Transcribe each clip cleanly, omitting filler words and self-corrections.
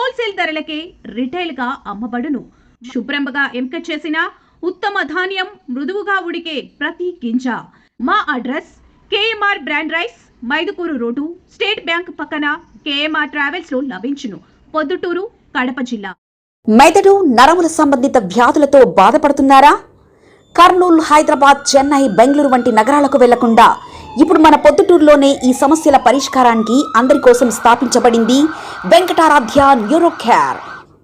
Wholesale ధరలకే retail గా అమ్మబడును. శుభ్రంగా ఎంపిక చేసిన ఉత్తమ ధాన్యం మృదువుగా ఉడికే ప్రతి గింజ. మా address KMR brand rice, Mydukur road, state bank పక్కన, కేఎంఆర్ ట్రావెల్స్ లో లభించును. పొద్దుటూరు, కడప జిల్లా. మెదడు నరముల సంబంధిత వ్యాధులతో బాధపడుతున్నారా? కర్నూలు, హైదరాబాద్, చెన్నై, బెంగళూరు వంటి నగరాలకు వెళ్లకుండా ఇప్పుడు మన పొద్దుటూరులోనే ఈ సమస్యల పరిష్కారానికి అందరి కోసం స్థాపించబడింది వెంకటారాధ్య న్యూరో కేర్.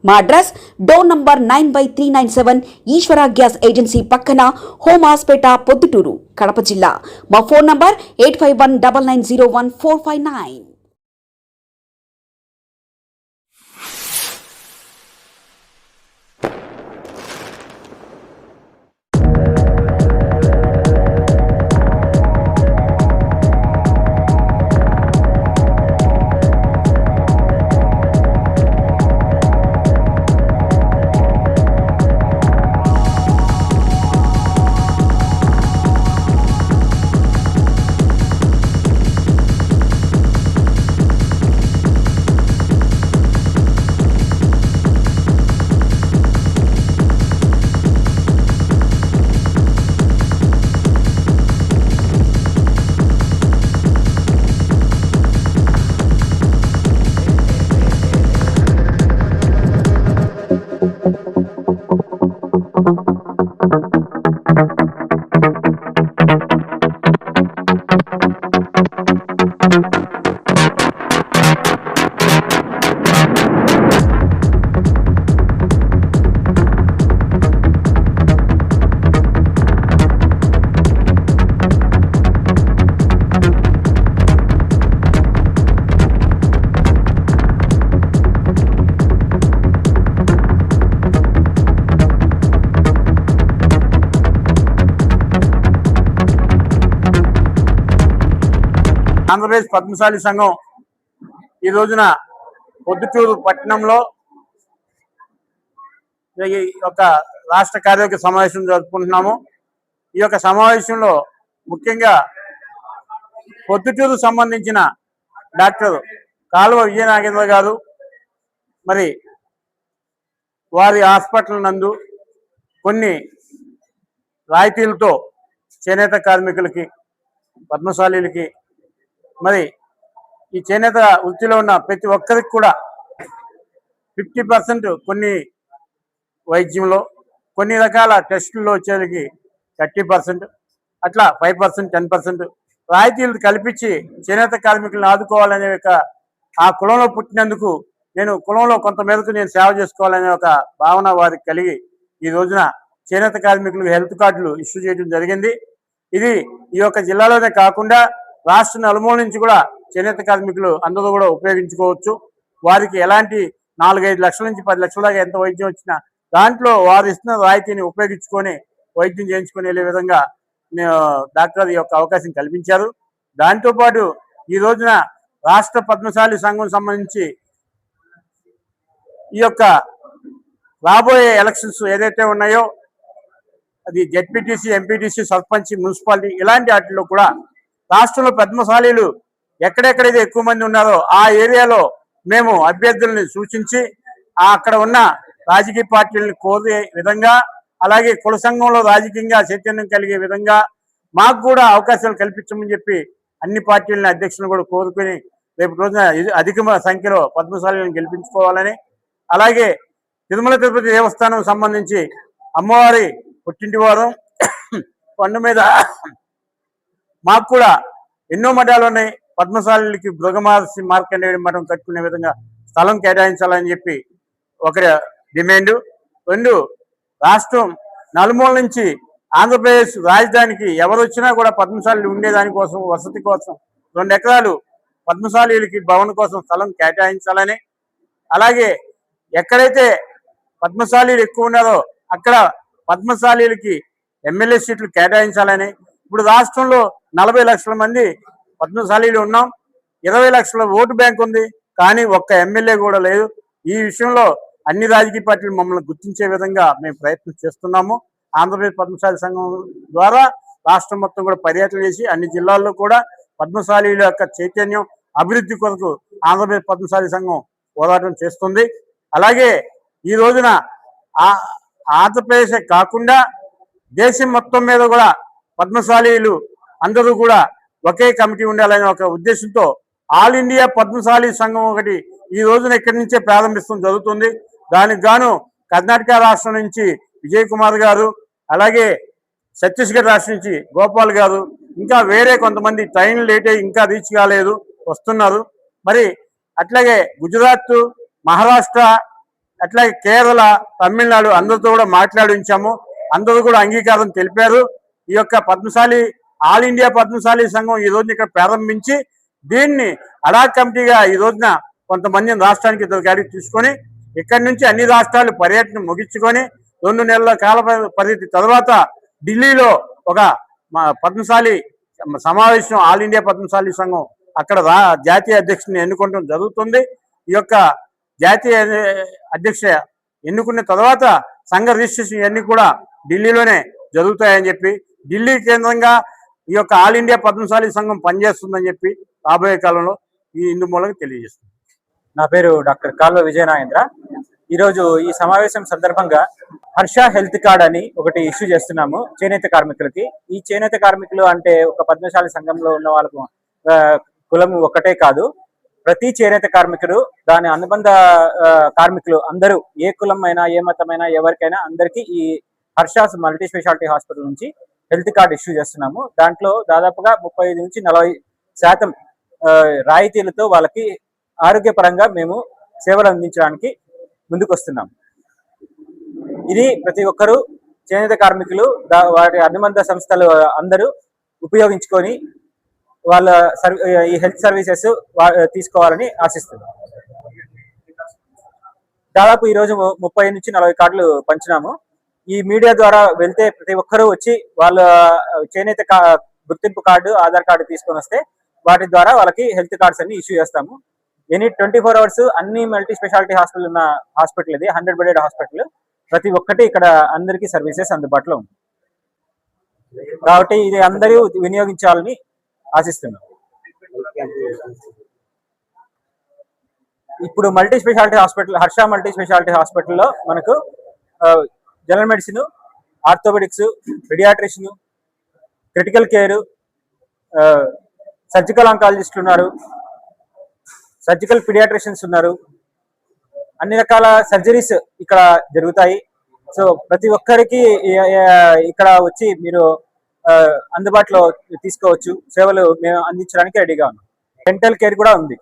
మా అడ్రస్ డోర్ నంబర్ 9/397 ఈశ్వర గ్యాస్ ఏజెన్సీ పక్కన, హోమాస్పేట, పొద్దుటూరు, కడప జిల్లా. మా ఫోన్ నంబర్ 8519901459. ఆంధ్రప్రదేశ్ పద్మశాలి సంఘం ఈ రోజున పొద్దుటూరు పట్టణంలో ఈ యొక్క రాష్ట్ర కార్యవర్గ సమావేశం జరుపుకుంటున్నాము. ఈ యొక్క సమావేశంలో ముఖ్యంగా పొద్దుటూరు సంబంధించిన డాక్టర్ కాలువ విజయనాగేంద్ర గారు మరి వారి హాస్పిటల్ నందు కొన్ని రాయితీలతో చేనేత కార్మికులకి, పద్మశాలీలకి, మరి ఈ చేనేత వృత్తిలో ఉన్న ప్రతి ఒక్కరికి కూడా 50% కొన్ని వైద్యంలో, కొన్ని రకాల టెస్టుల్లో వచ్చేసరికి 30%, అట్లా 5%, 10% రాయితీలు కల్పించి చేనేత కార్మికులను ఆదుకోవాలనే ఒక ఆ కులంలో పుట్టినందుకు నేను కులంలో కొంత మేరకు నేను సేవ చేసుకోవాలనే ఒక భావన వారికి కలిగి ఈ రోజున చేనేత కార్మికులకు హెల్త్ కార్డులు ఇష్యూ చేయడం జరిగింది. ఇది ఈ యొక్క జిల్లాలోనే కాకుండా రాష్ట్ర నలుమూల నుంచి కూడా చేనేత కార్మికులు అందరూ కూడా ఉపయోగించుకోవచ్చు. వారికి ఎలాంటి 4-5 లక్షల నుంచి 10 లక్షల దాకా ఎంత వైద్యం వచ్చినా దాంట్లో వారు ఇస్తున్న రాయితీని ఉపయోగించుకొని వైద్యం చేయించుకొని వెళ్ళే విధంగా డాక్టర్ యొక్క అవకాశం కల్పించారు. దాంతోపాటు ఈ రోజున రాష్ట్ర పద్మశాలి సంఘం సంబంధించి ఈ యొక్క రాబోయే ఎలక్షన్స్ ఏదైతే ఉన్నాయో అది జెడ్పీటీసీ, ఎంపీటీసీ, సర్పంచ్, మున్సిపాలిటీ ఇలాంటి వాటిలో కూడా రాష్ట్రంలో పద్మశాలీలు ఎక్కడెక్కడైతే ఎక్కువ మంది ఉన్నారో ఆ ఏరియాలో మేము అభ్యర్థుల్ని సూచించి అక్కడ ఉన్న రాజకీయ పార్టీలను కోరే విధంగా, అలాగే కుల సంఘంలో రాజకీయంగా చైతన్యం కలిగే విధంగా మాకు కూడా అవకాశాలు కల్పించమని చెప్పి అన్ని పార్టీలని అధ్యక్షులను కూడా కోరుకుని రేపు రోజున అధిక సంఖ్యలో పద్మశాలీలను గెలిపించుకోవాలని, అలాగే తిరుమల తిరుపతి దేవస్థానం సంబంధించి అమ్మవారి పుట్టింటి వారం పండు మీద మాకు కూడా ఎన్నో మఠాలు ఉన్నాయి. పద్మశాలికి భృగమహర్షి మార్కండేయుడి మఠం కట్టుకునే విధంగా స్థలం కేటాయించాలని చెప్పి ఒక డిమాండ్. 2, రాష్ట్రం నలుమూల నుంచి ఆంధ్రప్రదేశ్ రాజధానికి ఎవరు వచ్చినా కూడా పద్మశాలీలు ఉండేదానికోసం, వసతి కోసం 2 ఎకరాలు పద్మశాలీలకి భవన్ కోసం స్థలం కేటాయించాలని, అలాగే ఎక్కడైతే పద్మశాలీలు ఎక్కువ ఉన్నారో అక్కడ పద్మశాలీలకి ఎమ్మెల్యే సీట్లు కేటాయించాలని. ఇప్పుడు రాష్ట్రంలో 40 లక్షల మంది పద్మశాలీలు ఉన్నాం, 20 లక్షల ఓటు బ్యాంక్ ఉంది, కానీ ఒక్క ఎమ్మెల్యే కూడా లేదు. ఈ విషయంలో అన్ని రాజకీయ పార్టీలు మమ్మల్ని గుర్తించే విధంగా మేము ప్రయత్నం చేస్తున్నాము. ఆంధ్రప్రదేశ్ పద్మశాలి సంఘం ద్వారా రాష్ట్రం మొత్తం కూడా పర్యటన చేసి అన్ని జిల్లాల్లో కూడా పద్మశాలీల యొక్క చైతన్యం, అభివృద్ధి కొరకు ఆంధ్రప్రదేశ్ పద్మశాలి సంఘం పోరాటం చేస్తుంది. అలాగే ఈ రోజున ఆంధ్రప్రదేశ్ కాకుండా దేశం మొత్తం మీద కూడా పద్మశాలీలు అందరూ కూడా ఒకే కమిటీ ఉండాలనే ఒక ఉద్దేశంతో ఆల్ ఇండియా పద్మశాలి సంఘం ఒకటి ఈ రోజున ఇక్కడి నుంచే ప్రారంభించడం జరుగుతుంది. దానికి గాను కర్ణాటక రాష్ట్రం నుంచి విజయ్ కుమార్ గారు, అలాగే ఛత్తీస్గఢ్ రాష్ట్రం నుంచి గోపాల్ గారు, ఇంకా వేరే కొంతమంది ట్రైన్ లేట్ అయ్యి ఇంకా రీచ్ కాలేదు, వస్తున్నారు. మరి అట్లాగే గుజరాత్, మహారాష్ట్ర, అట్లాగే కేరళ, తమిళనాడు అందరితో కూడా మాట్లాడించాము. అందరూ కూడా అంగీకారం తెలిపారు. ఈ యొక్క పద్మశాలి ఆల్ ఇండియా పద్మశాలి సంఘం ఈ రోజున ఇక్కడ ప్రారంభించి దీన్ని అడా కమిటీగా ఈ రోజున కొంతమందిని రాష్ట్రానికి ఇద్దరు తీసుకొని ఇక్కడి నుంచి అన్ని రాష్ట్రాలు పర్యటన ముగించుకొని 2 నెలల కాల పరిధి తర్వాత ఢిల్లీలో ఒక పద్మశాలి సమావేశం ఆల్ ఇండియా పద్మశాలి సంఘం అక్కడ జాతీయ అధ్యక్షుని ఎన్నుకోవడం జరుగుతుంది. ఈ యొక్క జాతీయ అధ్యక్ష ఎన్నుకున్న తర్వాత సంఘ రిజిస్ట్రేషన్ ఇవన్నీ కూడా ఢిల్లీలోనే జరుగుతాయని చెప్పి, ఢిల్లీ కేంద్రంగా ఈ యొక్క ఆల్ ఇండియా పద్మశాలి సంఘం పనిచేస్తుందని చెప్పి రాబోయే కాలంలో ఈ ఇందు మూలంగా తెలియజేస్తుంది. నా పేరు డాక్టర్ కాల్వ విజయనాగేంద్ర. ఈరోజు ఈ సమావేశం సందర్భంగా హర్ష హెల్త్ కార్డ్ అని ఒకటి ఇష్యూ చేస్తున్నాము చేనేత కార్మికులకి. ఈ చేనేత కార్మికులు అంటే ఒక పద్మశాలి సంఘంలో ఉన్న వాళ్ళకు కులం ఒకటే కాదు, ప్రతి చేనేత కార్మికుడు దాని అనుబంధ కార్మికులు అందరూ ఏ కులం అయినా ఏ మతమైనా ఎవరికైనా అందరికీ ఈ హర్షాస్ మల్టీ స్పెషాలిటీ హాస్పిటల్ నుంచి హెల్త్ కార్డ్ ఇష్యూ చేస్తున్నాము. దాంట్లో దాదాపుగా 35 నుంచి 40% రాయితీలతో వాళ్ళకి ఆరోగ్యపరంగా మేము సేవలు అందించడానికి ముందుకు వస్తున్నాం. ఇది ప్రతి ఒక్కరూ చేనేత కార్మికులు వారి అనుబంధ సంస్థలు అందరూ ఉపయోగించుకొని వాళ్ళ ఈ హెల్త్ సర్వీసెస్ తీసుకోవాలని ఆశిస్తున్నాం. దాదాపు ఈరోజు 30 నుంచి 40 కార్డులు పంచినాము. ఈ మీడియా ద్వారా వెళ్తే ప్రతి ఒక్కరూ వచ్చి వాళ్ళ చేనేత గుర్తింపు కార్డు, ఆధార్ కార్డు తీసుకొని వస్తే వాటి ద్వారా వాళ్ళకి హెల్త్ కార్డ్స్ అన్ని ఇష్యూ చేస్తాము. 24 hours అన్ని మల్టీ స్పెషాలిటీ హాస్పిటల్ ఉన్న హాస్పిటల్ ఇది, 100 బెడెడ్ హాస్పిటల్. ప్రతి ఒక్కటి ఇక్కడ అందరికీ సర్వీసెస్ అందుబాటులో ఉంది కాబట్టి ఇది అందరూ వినియోగించాలని ఆశిస్తున్నాం. ఇప్పుడు multi speciality hospital Harsha multi speciality హాస్పిటల్లో మనకు general medicine, orthopaedics, paediatrician, critical care, surgical ఆంకాలజిస్టులు ఉన్నారు, సర్జికల్ పీడియాట్రిషియన్స్ ఉన్నారు. అన్ని రకాల సర్జరీస్ ఇక్కడ జరుగుతాయి. సో ప్రతి ఒక్కరికి ఇక్కడ వచ్చి మీరు అందుబాటులో తీసుకోవచ్చు. సేవలు మేము అందించడానికి రెడీగా ఉన్నాం. డెంటల్ కేర్ కూడా ఉంది.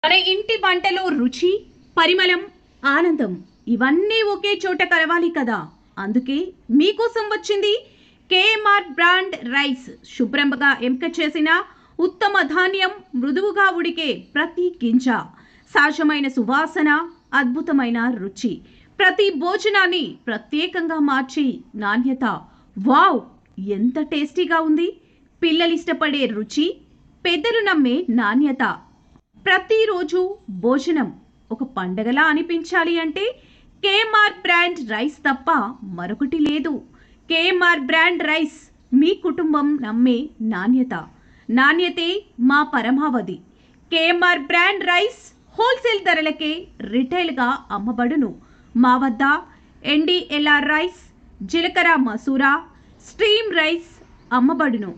మన ఇంటి వంటలో రుచి, పరిమళం, ఆనందం ఇవన్నీ ఒకే చోట కలవాలి కదా. అందుకే మీకోసం వచ్చింది కేఎంఆర్ బ్రాండ్ రైస్. శుభ్రంగా ఎంపిక చేసిన ఉత్తమ ధాన్యం, మృదువుగా ఉడికే ప్రతి గింజ, సహజమైన సువాసన, అద్భుతమైన రుచి, ప్రతి భోజనాన్ని ప్రత్యేకంగా మార్చి నాణ్యత. వావ్, ఎంత టేస్టీగా ఉంది! పిల్లలు ఇష్టపడే రుచి, పెద్దలు నమ్మే నాణ్యత. ప్రతిరోజు భోజనం ఒక పండగలా అనిపించాలి అంటే కేఎంఆర్ బ్రాండ్ రైస్ తప్ప మరొకటి లేదు. కేఎంఆర్ బ్రాండ్ రైస్ మీ కుటుంబం నమ్మే నాణ్యత. నాణ్యతే మా పరమావధి. కేఎంఆర్ బ్రాండ్ రైస్ హోల్సేల్ ధరలకే రిటైల్గా అమ్మబడును. మా వద్ద ఎన్డీఎల్ఆర్ రైస్, జీలకర్ర మసూరా, స్ట్రీమ్ రైస్ అమ్మబడును.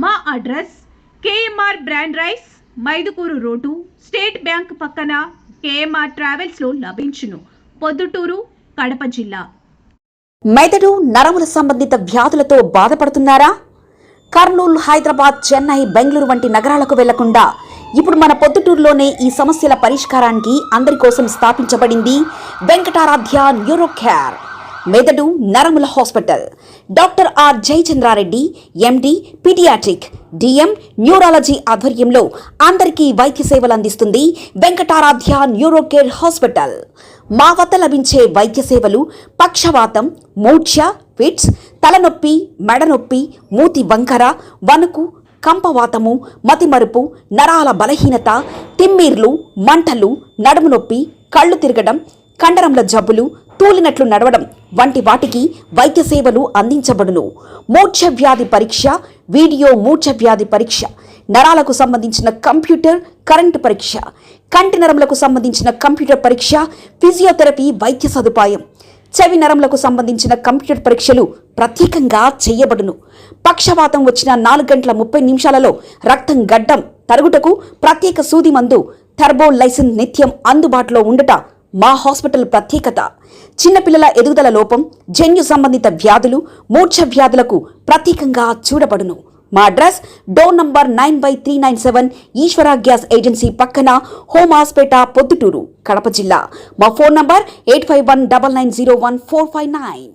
మా address KMR brand rice, Mydukur road, state bank పక్కన, కేఎంఆర్ ట్రావెల్స్లో లభించును. పొద్దుటూరు, కడప జిల్లా. మెదడు నరముల సంబంధిత వ్యాధులతో బాధపడుతున్నారా? కర్నూలు, హైదరాబాద్, చెన్నై, బెంగళూరు వంటి నగరాలకు వెళ్లకుండా ఇప్పుడు మన పొద్దుటూరులోనే ఈ సమస్యల పరిష్కారానికి అందరి కోసం స్థాపించబడింది వెంకటారాధ్య న్యూరో కేర్ మెదడు నరముల hospital. Doctor R Jayachandra Reddy, MD, paediatric, DM, neurology ఆధ్వర్యంలో అందరికీ వైద్య సేవలు అందిస్తుంది వెంకటారాధ్య న్యూరో కేర్ హాస్పిటల్. మా వద్ద లభించే వైద్య సేవలు పక్షవాతం, మూర్ఛ, ఫిట్స్, తలనొప్పి, మెడనొప్పి, మూతి వంకర, వణుకు, కంపవాతము, మతిమరుపు, నరాల బలహీనత, తిమ్మిర్లు, మంటలు, నడుము నొప్పి, కళ్ళు తిరగడం, కండరముల జబ్బులు, తూలినట్లు నడవడం వంటి వాటికి వైద్య సేవలు అందించబడును. మూర్ఛ వ్యాధి పరీక్ష, వీడియో మూర్ఛ వ్యాధి పరీక్ష, నరాలకు సంబంధించిన కంప్యూటర్ కరెంటు పరీక్ష, కంటి నరములకు సంబంధించిన కంప్యూటర్ పరీక్ష, ఫిజియోథెరపీ వైద్య సదుపాయం, చెవి నరములకు సంబంధించిన కంప్యూటర్ పరీక్షలు ప్రత్యేకంగా చేయబడును. పక్షవాతం వచ్చిన 4 గంటల 30 నిమిషాలలో రక్తం గడ్డం తరుగుటకు ప్రత్యేక సూది మందు థర్బోలైసిన్ నిత్యం అందుబాటులో ఉండుట మా హాస్పిటల్ ప్రత్యేకత. చిన్నపిల్లల ఎదుగుదల లోపం, జన్యు సంబంధిత వ్యాధులు, మూర్ఛ వ్యాధులకు ప్రత్యేకంగా చూడబడును. మా అడ్రస్ డోర్ నంబర్ 9/397 ఈశ్వర గ్యాస్ ఏజెన్సీ పక్కన, హోమాస్పేట, పొద్దుటూరు, కడప జిల్లా. మా ఫోన్ నంబర్ 8519901459.